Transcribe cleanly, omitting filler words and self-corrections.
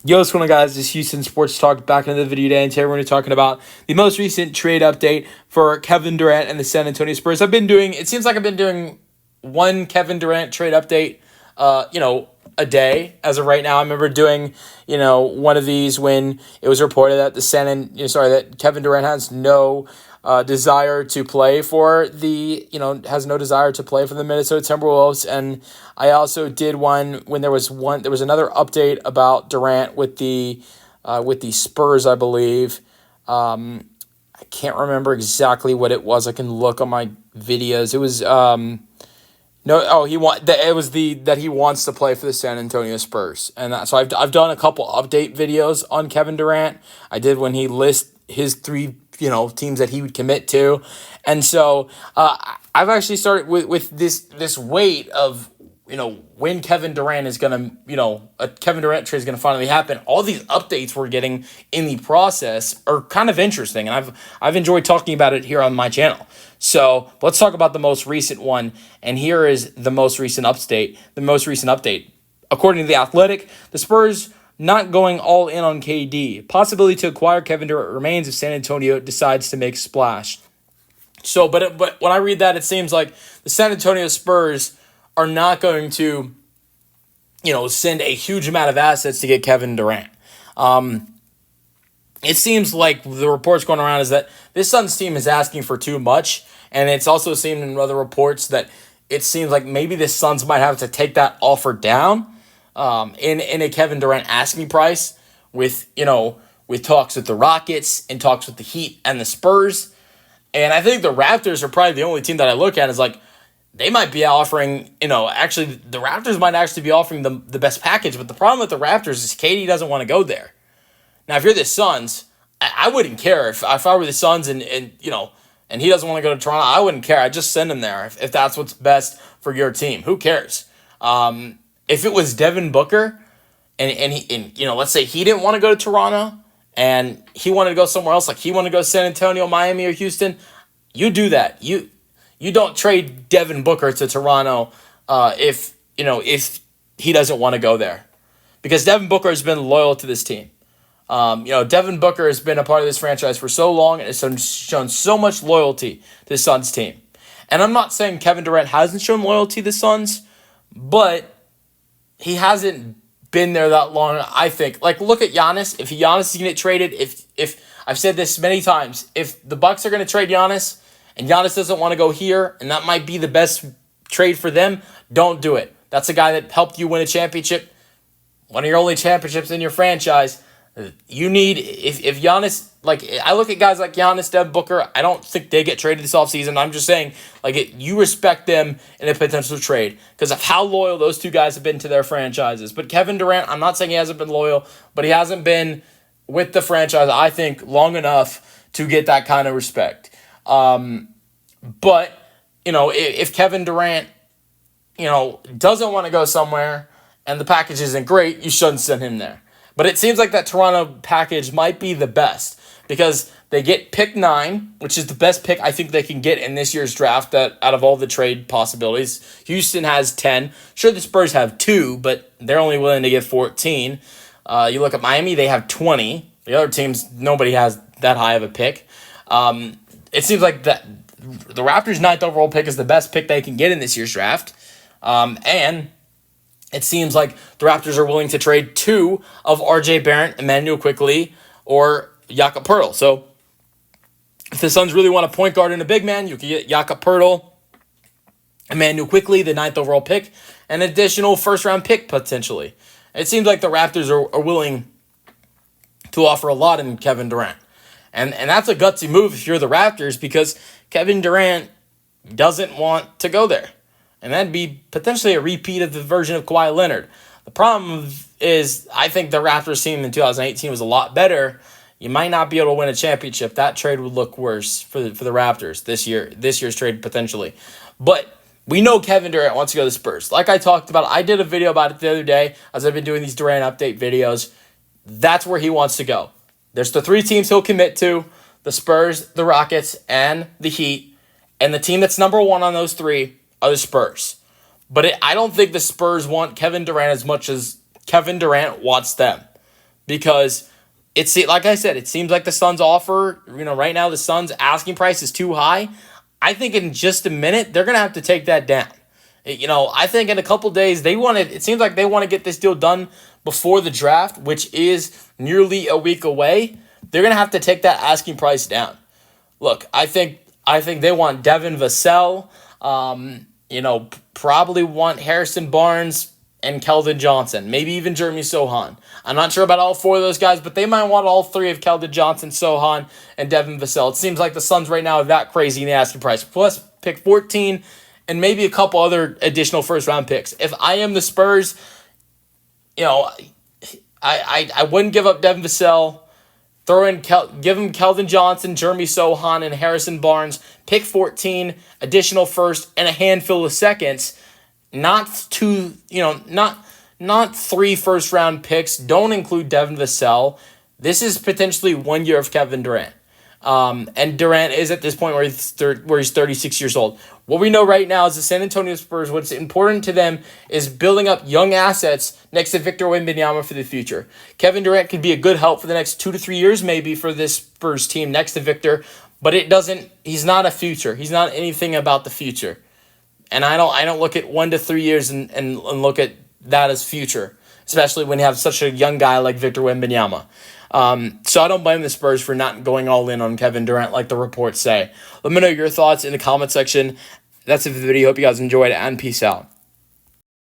Yo, what's going on, guys? This is Houston Sports Talk back into the video today, and today we're going to be talking about the most recent trade update for Kevin Durant and the San Antonio Spurs. It seems like I've been doing one Kevin Durant trade update, a day as of right now. I remember doing, one of these when it was reported that that Kevin Durant has no desire to play for the Minnesota Timberwolves. And I also did one when there was another update about Durant with the Spurs, I believe. I can't remember exactly what it was. I can look on my videos. It was that he wants to play for the San Antonio Spurs, and so I've done a couple update videos on Kevin Durant. I did when he lists his three teams that he would commit to, and so I've actually started with this weight of when Kevin Durant is gonna a Kevin Durant trade is gonna finally happen. All these updates we're getting in the process are kind of interesting, and I've enjoyed talking about it here on my channel. So let's talk about the most recent one, and here is the most recent update. According to The Athletic, the Spurs not going all in on KD. Possibility to acquire Kevin Durant remains if San Antonio decides to make a splash. So, but when I read that, it seems like the San Antonio Spurs are not going to, send a huge amount of assets to get Kevin Durant. It seems like the reports going around is that this Suns team is asking for too much, and it's also seen in other reports that it seems like maybe the Suns might have to take that offer down in a Kevin Durant asking price with talks with the Rockets and talks with the Heat and the Spurs. And I think the Raptors are probably the only team that I look at is like they might be offering, actually the Raptors might actually be offering the best package. But the problem with the Raptors is KD doesn't want to go there. Now, if you're the Suns, I wouldn't care if I were the Suns and he doesn't want to go to Toronto. I wouldn't care. I'd just send him there if that's what's best for your team. Who cares? If it was Devin Booker and let's say he didn't want to go to Toronto and he wanted to go somewhere else, like he wanted to go to San Antonio, Miami, or Houston, you do that. You don't trade Devin Booker to Toronto if he doesn't want to go there, because Devin Booker has been loyal to this team. Devin Booker has been a part of this franchise for so long and has shown so much loyalty to the Suns team. And I'm not saying Kevin Durant hasn't shown loyalty to the Suns, but he hasn't been there that long. I think, like, look at Giannis. If Giannis is going to get traded, if I've said this many times, if the Bucks are going to trade Giannis and Giannis doesn't want to go here, and that might be the best trade for them, don't do it. That's a guy that helped you win a championship, one of your only championships in your franchise. You need, if Giannis, like, I look at guys like Giannis, Devin Booker, I don't think they get traded this offseason. I'm just saying, you respect them in a potential trade because of how loyal those two guys have been to their franchises. But Kevin Durant, I'm not saying he hasn't been loyal, but he hasn't been with the franchise, I think, long enough to get that kind of respect. But, if Kevin Durant, doesn't want to go somewhere and the package isn't great, you shouldn't send him there. But it seems like that Toronto package might be the best because they get pick 9, which is the best pick I think they can get in this year's draft out of all the trade possibilities. Houston has 10. Sure, the Spurs have 2, but they're only willing to give 14. You look at Miami, they have 20. The other teams, nobody has that high of a pick. It seems like the Raptors' 9th overall pick is the best pick they can get in this year's draft. And it seems like the Raptors are willing to trade 2 of RJ Barrett, Emmanuel Quickley, or Jakob Poeltl. So if the Suns really want a point guard and a big man, you can get Jakob Poeltl, Emmanuel Quickley, the 9th overall pick, an additional first-round pick potentially. It seems like the Raptors are willing to offer a lot in Kevin Durant. And that's a gutsy move if you're the Raptors, because Kevin Durant doesn't want to go there. And that'd be potentially a repeat of the version of Kawhi Leonard. The problem is, I think the Raptors team in 2018 was a lot better. You might not be able to win a championship. That trade would look worse for the Raptors this year's trade potentially. But we know Kevin Durant wants to go to the Spurs. Like I talked about, I did a video about it the other day as I've been doing these Durant update videos. That's where he wants to go. There's the 3 teams he'll commit to: the Spurs, the Rockets, and the Heat. And the team that's number 1 on those 3 are the Spurs. But I don't think the Spurs want Kevin Durant as much as Kevin Durant wants them. because like I said, it seems like the Suns offer, right now the Suns asking price is too high. I think in just a minute they're gonna have to take that down. I think in a couple days it seems like they want to get this deal done before the draft, which is nearly a week away. They're gonna have to take that asking price down. Look, I think they want Devin Vassell, probably want Harrison Barnes and Keldon Johnson, maybe even Jeremy Sohan. I'm not sure about all four of those guys, but they might want all three of Keldon Johnson, Sohan, and Devin Vassell. It seems like the Suns right now are that crazy in the asking price. Plus, pick 14 and maybe a couple other additional first-round picks. If I am the Spurs, I wouldn't give up Devin Vassell. Give him Keldon Johnson, Jeremy Sohan, and Harrison Barnes. Pick 14, additional first, and a handful of seconds. Not two, not 3 first-round picks. Don't include Devin Vassell. This is potentially 1 year of Kevin Durant. And Durant is at this point where he's 36 years old. What we know right now is the San Antonio Spurs, what's important to them is building up young assets next to Victor Wembanyama for the future. Kevin Durant could be a good help for the next 2 to 3 years maybe for this Spurs team next to Victor, but he's not a future. He's not anything about the future. And I don't look at 1 to 3 years and look at that as future, especially when you have such a young guy like Victor Wembanyama. So I don't blame the Spurs for not going all in on Kevin Durant like the reports say. Let me know your thoughts in the comment section. That's it for the video. Hope you guys enjoyed, and peace out.